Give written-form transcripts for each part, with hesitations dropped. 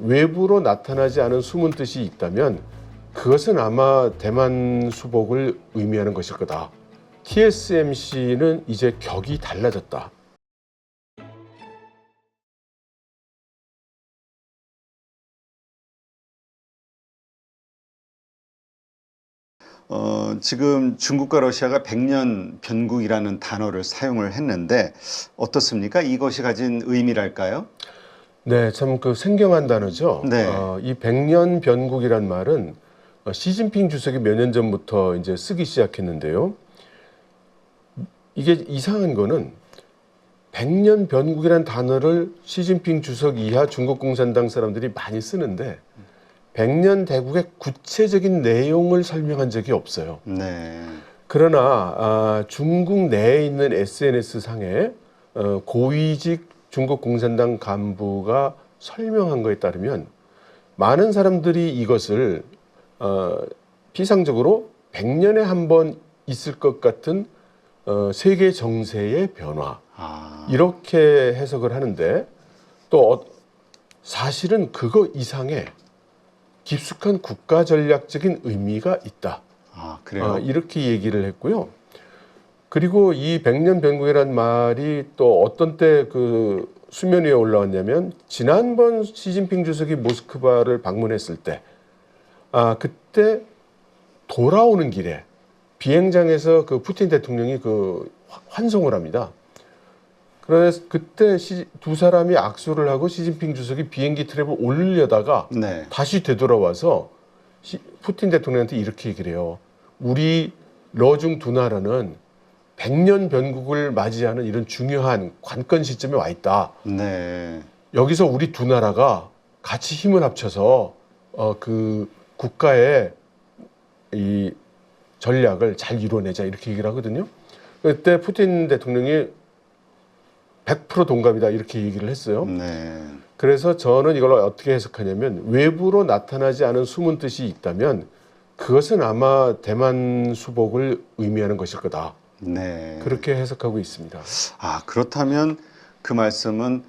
외부로 나타나지 않은 숨은 뜻이 있다면 그것은 아마 대만 수복을 의미하는 것일 거다. TSMC는 이제 격이 달라졌다. 지금 중국과 러시아가 백년 변국이라는 단어를 사용을 했는데 어떻습니까? 이것이 가진 의미랄까요? 네, 참 그 생경한 단어죠. 네. 이 백년 변국이란 말은 시진핑 주석이 몇 년 전부터 이제 쓰기 시작했는데요. 이게 이상한 거는 백년 변국이란 단어를 시진핑 주석 이하 중국 공산당 사람들이 많이 쓰는데 백년 대국의 구체적인 내용을 설명한 적이 없어요. 네. 그러나 중국 내에 있는 SNS 상에 고위직 중국 공산당 간부가 설명한 거에 따르면 많은 사람들이 이것을 피상적으로 100년에 한 번 있을 것 같은 세계 정세의 변화 이렇게 해석을 하는데 또 사실은 그거 이상의 깊숙한 국가 전략적인 의미가 있다. 그래요? 이렇게 얘기를 했고요. 그리고 이 백년 변국이라는 말이 또 어떤 때 그 수면 위에 올라왔냐면 지난번 시진핑 주석이 모스크바를 방문했을 때 그때 돌아오는 길에 비행장에서 그 푸틴 대통령이 그 환송을 합니다. 그래서 그때 두 사람이 악수를 하고 시진핑 주석이 비행기 트랩을 올리려다가 네. 다시 되돌아와서 푸틴 대통령한테 이렇게 얘기를 해요. 우리 러중 두 나라는 100년 변국을 맞이하는 이런 중요한 관건 시점에 와 있다. 네. 여기서 우리 두 나라가 같이 힘을 합쳐서 그 국가의 이 전략을 잘 이루어내자 이렇게 얘기를 하거든요. 그때 푸틴 대통령이 100% 동감이다 이렇게 얘기를 했어요. 네. 그래서 저는 이걸 어떻게 해석하냐면 외부로 나타나지 않은 숨은 뜻이 있다면 그것은 아마 대만 수복을 의미하는 것일 거다. 네. 그렇게 해석하고 있습니다. 그렇다면 그 말씀은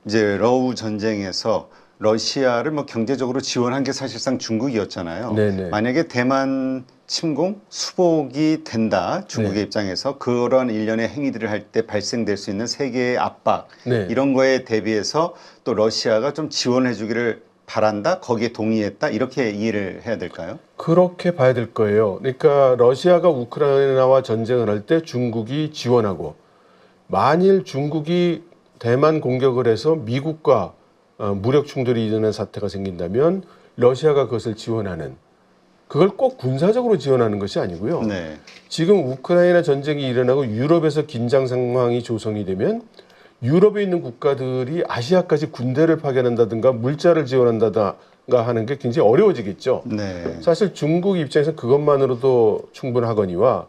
이제 러우 전쟁에서 러시아를 뭐 경제적으로 지원한 게 사실상 중국이었잖아요. 네네. 만약에 대만 침공 수복이 된다 중국의 네. 입장에서 그런 일련의 행위들을 할 때 발생될 수 있는 세계의 압박 네. 이런 거에 대비해서 또 러시아가 좀 지원해 주기를 바란다 거기에 동의했다 이렇게 이해를 해야 될까요? 그렇게 봐야 될 거예요. 그러니까 러시아가 우크라이나와 전쟁을 할 때 중국이 지원하고 만일 중국이 대만 공격을 해서 미국과 무력 충돌이 일어나는 사태가 생긴다면 러시아가 그것을 지원하는 그걸 꼭 군사적으로 지원하는 것이 아니고요. 네. 지금 우크라이나 전쟁이 일어나고 유럽에서 긴장 상황이 조성이 되면 유럽에 있는 국가들이 아시아까지 군대를 파견한다든가 물자를 지원한다든가 하는 게 굉장히 어려워지겠죠. 네. 사실 중국 입장에서 그것만으로도 충분하거니와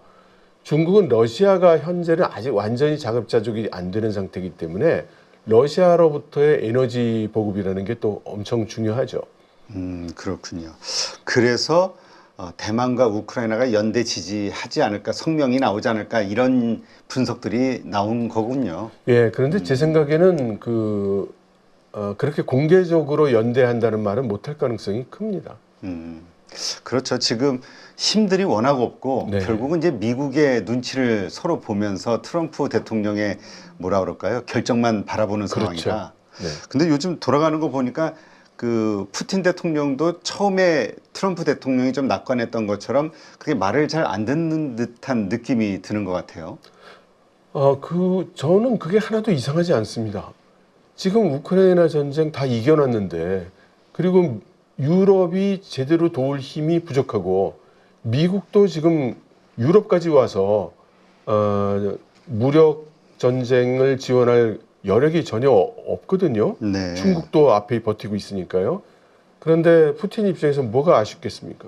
중국은 러시아가 현재는 아직 완전히 자급자족이 안 되는 상태이기 때문에 러시아로부터의 에너지 보급이라는 게 또 엄청 중요하죠. 그렇군요. 그래서 대만과 우크라이나가 연대 지지하지 않을까, 성명이 나오지 않을까 이런 분석들이 나온 거군요. 예, 그런데 제 생각에는 그렇게 공개적으로 연대한다는 말은 못할 가능성이 큽니다. 그렇죠. 지금 힘들이 워낙 없고 네. 결국은 이제 미국의 눈치를 서로 보면서 트럼프 대통령의 뭐라 그럴까요? 결정만 바라보는 그렇죠. 상황이라. 네. 근데 요즘 돌아가는 거 보니까 그 푸틴 대통령도 처음에 트럼프 대통령이 좀 낙관했던 것처럼 그게 말을 잘 안 듣는 듯한 느낌이 드는 것 같아요. 저는 그게 하나도 이상하지 않습니다. 지금 우크라이나 전쟁 다 이겨놨는데, 그리고 유럽이 제대로 도울 힘이 부족하고, 미국도 지금 유럽까지 와서, 무력 전쟁을 지원할 여력이 전혀 없거든요. 네. 중국도 앞에 버티고 있으니까요. 그런데 푸틴 입장에서 뭐가 아쉽겠습니까?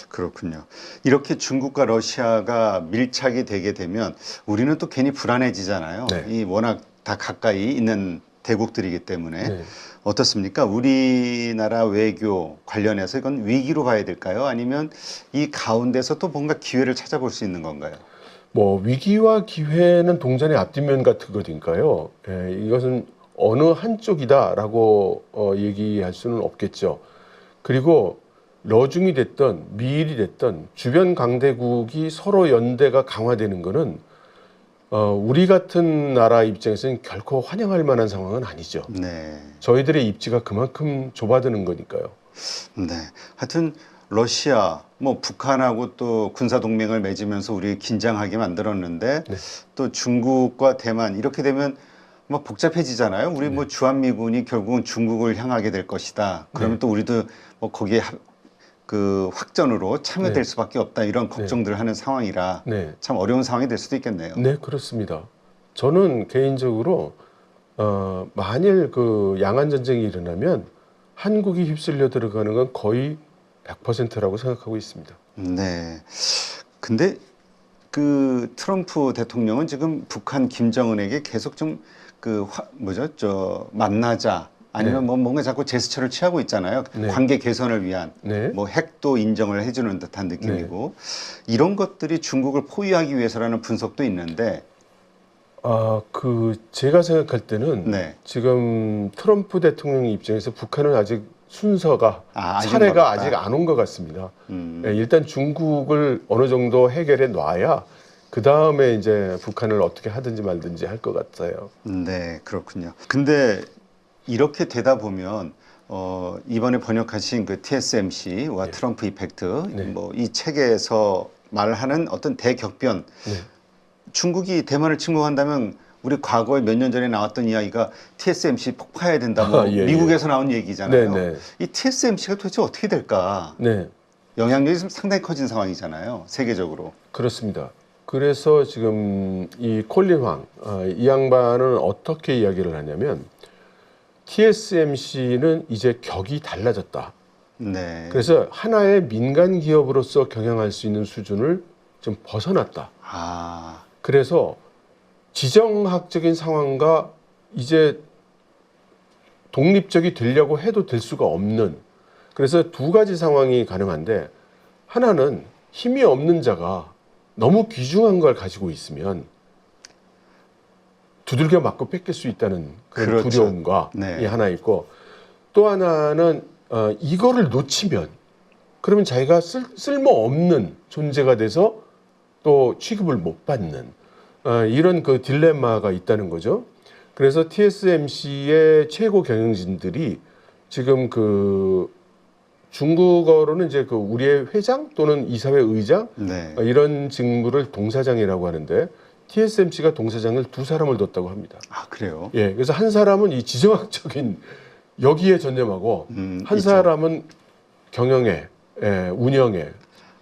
그렇군요. 이렇게 중국과 러시아가 밀착이 되게 되면 우리는 또 괜히 불안해지잖아요. 네. 이 워낙 다 가까이 있는 대국들이기 때문에 네. 어떻습니까? 우리나라 외교 관련해서 이건 위기로 봐야 될까요? 아니면 이 가운데서 또 뭔가 기회를 찾아볼 수 있는 건가요? 뭐 위기와 기회는 동전의 앞뒷면 같은 거니까요. 예, 이것은 어느 한쪽이다라고 얘기할 수는 없겠죠. 그리고 러중이 됐던 미일이 됐던 주변 강대국이 서로 연대가 강화되는 것은 우리 같은 나라 입장에서는 결코 환영할 만한 상황은 아니죠. 네. 저희들의 입지가 그만큼 좁아드는 거니까요. 네. 하여튼 러시아, 뭐 북한하고 또 군사 동맹을 맺으면서 우리 긴장하게 만들었는데 네. 또 중국과 대만 이렇게 되면 뭐 복잡해지잖아요. 우리 뭐 주한미군이 결국은 중국을 향하게 될 것이다. 그러면 또 우리도 뭐 거기에 그 확전으로 참여될 네. 수밖에 없다. 이런 걱정들을 하는 상황이라 네. 참 어려운 상황이 될 수도 있겠네요. 네, 그렇습니다. 저는 개인적으로 만일 그 양안 전쟁이 일어나면 한국이 휩쓸려 들어가는 건 거의 100%라고 생각하고 있습니다. 네. 근데 그 트럼프 대통령은 지금 북한 김정은에게 계속 좀 만나자 아니면 네. 뭐 뭔가 자꾸 제스처를 취하고 있잖아요. 네. 관계 개선을 위한 네. 뭐 핵도 인정을 해주는 듯한 느낌이고 이런 것들이 중국을 포위하기 위해서라는 분석도 있는데 제가 생각할 때는 네. 지금 트럼프 대통령 입장에서 북한은 아직 순서가 아직 차례가 멀었다. 아직 안 온 것 같습니다. 음. 예, 일단 중국을 어느 정도 해결해 놔야 그 다음에 이제 북한을 어떻게 하든지 말든지 할 것 같아요. 네, 그렇군요. 근데 이렇게 되다 보면 이번에 번역하신 그 TSMC와 네. 트럼프 이펙트 네. 뭐 이 책에서 말하는 어떤 대격변 네. 중국이 대만을 침공한다면 우리 과거에 몇 년 전에 나왔던 이야기가 TSMC 폭파해야 된다. 뭐 예, 미국에서 나온 얘기잖아요. 네, 네. 이 TSMC가 도대체 어떻게 될까? 네, 영향력이 좀 상당히 커진 상황이잖아요. 세계적으로. 그렇습니다. 그래서 지금 이 콜린 황, 이 양반은 어떻게 이야기를 하냐면 TSMC는 이제 격이 달라졌다. 네. 그래서 하나의 민간 기업으로서 경영할 수 있는 수준을 좀 벗어났다. 아, 그래서 지정학적인 상황과 이제 독립적이 되려고 해도 될 수가 없는, 그래서 두 가지 상황이 가능한데, 하나는 힘이 없는 자가 너무 귀중한 걸 가지고 있으면 두들겨 맞고 뺏길 수 있다는 그런 그렇죠. 두려움과 네. 이 하나 있고, 또 하나는 이거를 놓치면 그러면 자기가 쓸모없는 존재가 돼서 또 취급을 못 받는 이런 그 딜레마가 있다는 거죠. 그래서 TSMC의 최고 경영진들이 지금 그 중국어로는 이제 그 우리의 회장 또는 이사회 의장 네. 이런 직무를 동사장이라고 하는데 TSMC가 동사장을 두 사람을 뒀다고 합니다. 아, 그래요? 예, 그래서 한 사람은 이 지정학적인 여기에 전념하고 한 있죠. 사람은 경영에, 운영에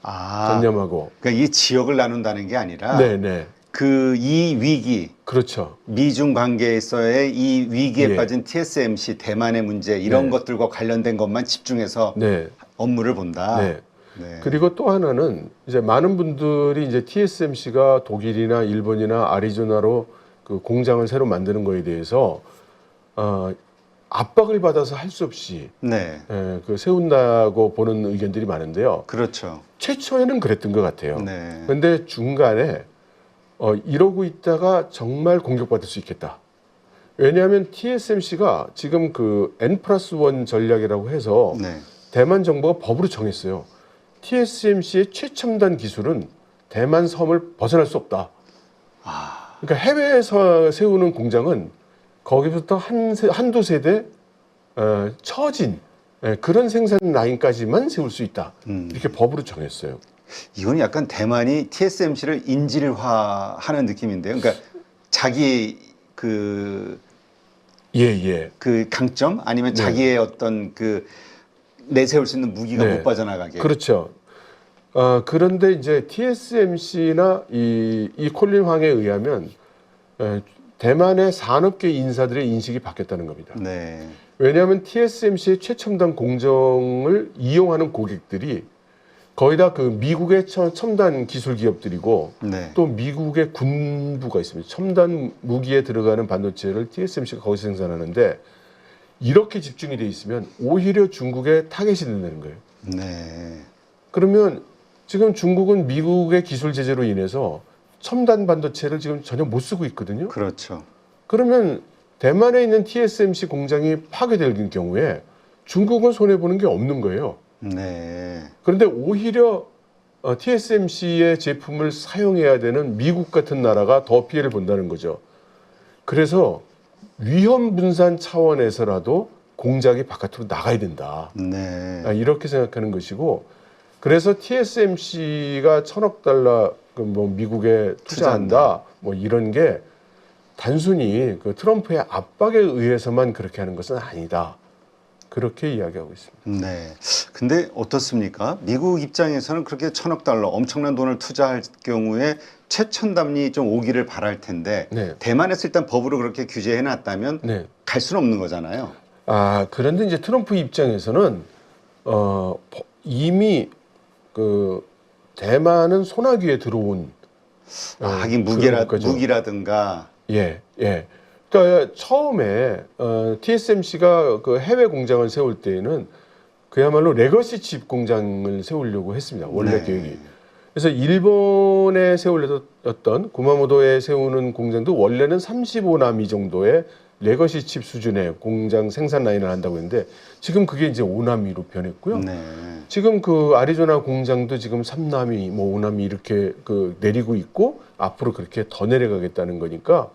아, 전념하고. 그러니까 이 지역을 나눈다는 게 아니라 네, 네, 그 이 위기, 그렇죠. 미중 관계에서의 이 위기에 예. 빠진 TSMC 대만의 문제 이런 네. 것들과 관련된 것만 집중해서 네, 업무를 본다. 네. 네. 그리고 또 하나는 이제 많은 분들이 이제 TSMC가 독일이나 일본이나 아리조나로 그 공장을 새로 만드는 거에 대해서 압박을 받아서 할 수 없이 네, 그 세운다고 보는 의견들이 많은데요. 그렇죠. 최초에는 그랬던 것 같아요. 네, 그런데 중간에 이러고 있다가 정말 공격받을 수 있겠다. 왜냐하면 TSMC가 지금 그 N+1 전략이라고 해서 네, 대만 정부가 법으로 정했어요. TSMC의 최첨단 기술은 대만 섬을 벗어날 수 없다. 아, 그러니까 해외에서 세우는 공장은 거기부터 한두 세대 처진 그런 생산 라인까지만 세울 수 있다. 이렇게 법으로 정했어요. 이건 약간 대만이 TSMC를 인질화하는 느낌인데요. 그러니까 자기 그 예. 강점 아니면 네. 자기의 어떤 그 내세울 수 있는 무기가 네. 못 빠져나가게. 그렇죠. 그런데 이제 TSMC나 이 콜린 황에 의하면 대만의 산업계 인사들의 인식이 바뀌었다는 겁니다. 네, 왜냐하면 TSMC의 최첨단 공정을 이용하는 고객들이 거의 다 그 미국의 첨단 기술 기업들이고 네, 또 미국의 군부가 있습니다. 첨단 무기에 들어가는 반도체를 TSMC가 거기서 생산하는데 이렇게 집중이 돼 있으면 오히려 중국에 타겟이 된다는 거예요. 네, 그러면 지금 중국은 미국의 기술 제재로 인해서 첨단 반도체를 지금 전혀 못 쓰고 있거든요. 그렇죠. 그러면 대만에 있는 TSMC 공장이 파괴될 경우에 중국은 손해보는 게 없는 거예요. 네. 그런데 오히려 TSMC의 제품을 사용해야 되는 미국 같은 나라가 더 피해를 본다는 거죠. 그래서 위험 분산 차원에서라도 공장이 바깥으로 나가야 된다. 네. 이렇게 생각하는 것이고, 그래서 TSMC가 1,000억 달러 뭐 미국에 투자한다. 뭐 이런 게 단순히 그 트럼프의 압박에 의해서만 그렇게 하는 것은 아니다. 그렇게 이야기하고 있습니다. 네. 근데 어떻습니까? 미국 입장에서는 그렇게 1,000억 달러 엄청난 돈을 투자할 경우에 최첨단이 좀 오기를 바랄 텐데 네. 대만에서 일단 법으로 그렇게 규제해 놨다면 네. 갈 수는 없는 거잖아요. 그런데 이제 트럼프 입장에서는 이미 그 대만은 소나기에 들어온 하긴 그런 거죠. 무기라든가 예. 그러니까 처음에 TSMC가 그 해외 공장을 세울 때에는 그야말로 레거시 칩 공장을 세우려고 했습니다. 원래 네. 계획이. 그래서 일본에 세우려던 구마모토에 세우는 공장도 원래는 35나미 정도의 레거시 칩 수준의 공장 생산 라인을 한다고 했는데 지금 그게 이제 5나미로 변했고요. 네. 지금 그 아리조나 공장도 지금 3나미, 뭐 5나미 이렇게 그 내리고 있고 앞으로 그렇게 더 내려가겠다는 거니까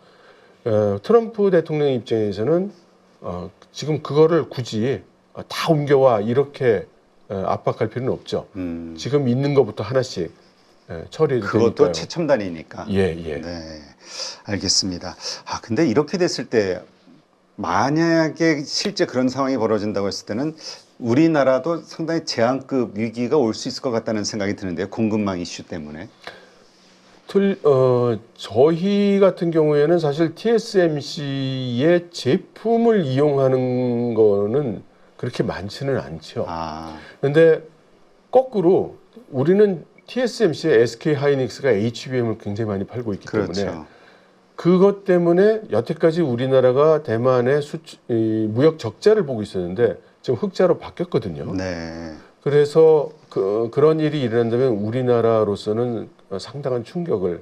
트럼프 대통령 입장에서는 지금 그거를 굳이 다 옮겨와 이렇게 압박할 필요는 없죠. 지금 있는 것부터 하나씩 처리해도 그것도 되니까요. 최첨단이니까. 예. 네, 알겠습니다. 근데 이렇게 됐을 때 만약에 실제 그런 상황이 벌어진다고 했을 때는 우리나라도 상당히 제한급 위기가 올 수 있을 것 같다는 생각이 드는데요. 공급망 이슈 때문에. 저희 같은 경우에는 사실 TSMC의 제품을 이용하는 거는 그렇게 많지는 않죠. 그런데 거꾸로 우리는 TSMC의 SK 하이닉스가 HBM을 굉장히 많이 팔고 있기 때문에 그것 때문에 여태까지 우리나라가 대만의 무역 적자를 보고 있었는데 지금 흑자로 바뀌었거든요. 네. 그래서 그런 일이 일어난다면 우리나라로서는 상당한 충격을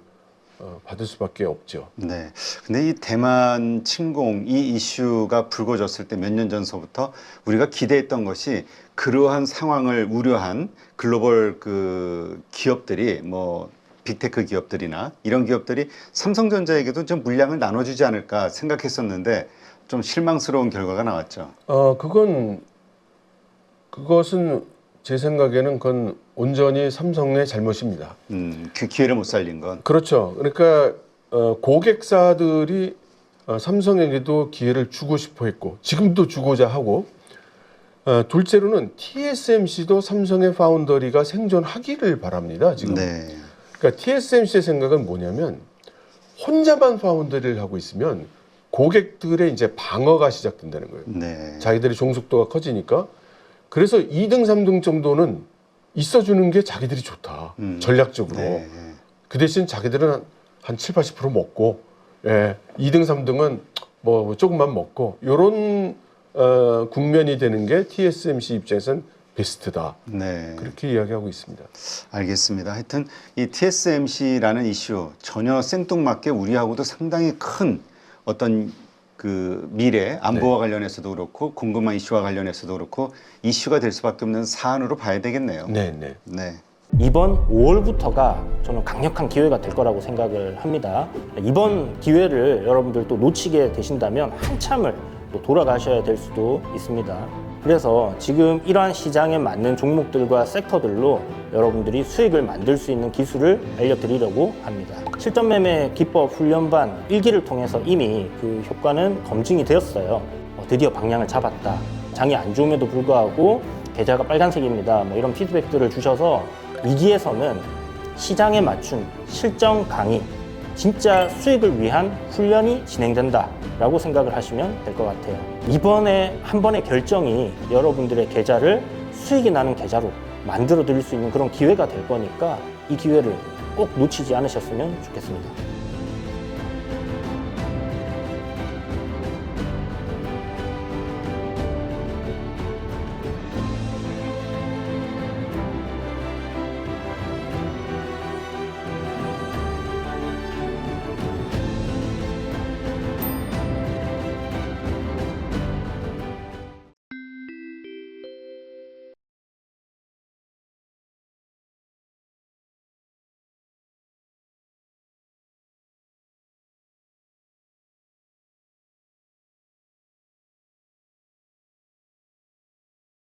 받을 수밖에 없죠. 네. 근데 이 대만 침공 이 이슈가 불거졌을 때 몇 년 전서부터 우리가 기대했던 것이 그러한 상황을 우려한 글로벌 그 기업들이 뭐 빅테크 기업들이나 이런 기업들이 삼성전자에게도 좀 물량을 나눠주지 않을까 생각했었는데 좀 실망스러운 결과가 나왔죠. 그것은 제 생각에는 그건 온전히 삼성의 잘못입니다. 그 기회를 못 살린 건. 그렇죠. 그러니까 고객사들이 삼성에게도 기회를 주고 싶어 했고 지금도 주고자 하고 둘째로는 TSMC도 삼성의 파운더리가 생존하기를 바랍니다. 지금. 네. 그러니까 TSMC의 생각은 뭐냐면 혼자만 파운더리를 하고 있으면 고객들의 이제 방어가 시작된다는 거예요. 네. 자기들이 자기들이 종속도가 커지니까 그래서 2등, 3등 정도는 있어주는 게 자기들이 좋다. 전략적으로. 네. 그 대신 자기들은 한 7, 80% 먹고 2등, 3등은 뭐 조금만 먹고 이런 국면이 되는 게 TSMC 입장에서는 베스트다. 네. 그렇게 이야기하고 있습니다. 알겠습니다. 하여튼 이 TSMC라는 이슈 전혀 생뚱맞게 우리하고도 상당히 큰 어떤 그 미래 안보와 관련해서도 그렇고 공급망 이슈와 관련해서도 그렇고 이슈가 될 수밖에 없는 사안으로 봐야 되겠네요. 네. 이번 5월부터가 저는 강력한 기회가 될 거라고 생각을 합니다. 이번 기회를 여러분들 또 놓치게 되신다면 한참을 또 돌아가셔야 될 수도 있습니다. 그래서 지금 이러한 시장에 맞는 종목들과 섹터들로 여러분들이 수익을 만들 수 있는 기술을 알려드리려고 합니다. 실전 매매 기법 훈련반 1기를 통해서 이미 그 효과는 검증이 되었어요. 드디어 방향을 잡았다. 장이 안 좋음에도 불구하고 계좌가 빨간색입니다. 뭐 이런 피드백들을 주셔서 2기에서는 시장에 맞춘 실전 강의, 진짜 수익을 위한 훈련이 진행된다라고 생각을 하시면 될 것 같아요. 이번에 한 번의 결정이 여러분들의 계좌를 수익이 나는 계좌로 만들어 드릴 수 있는 그런 기회가 될 거니까 이 기회를 꼭 놓치지 않으셨으면 좋겠습니다.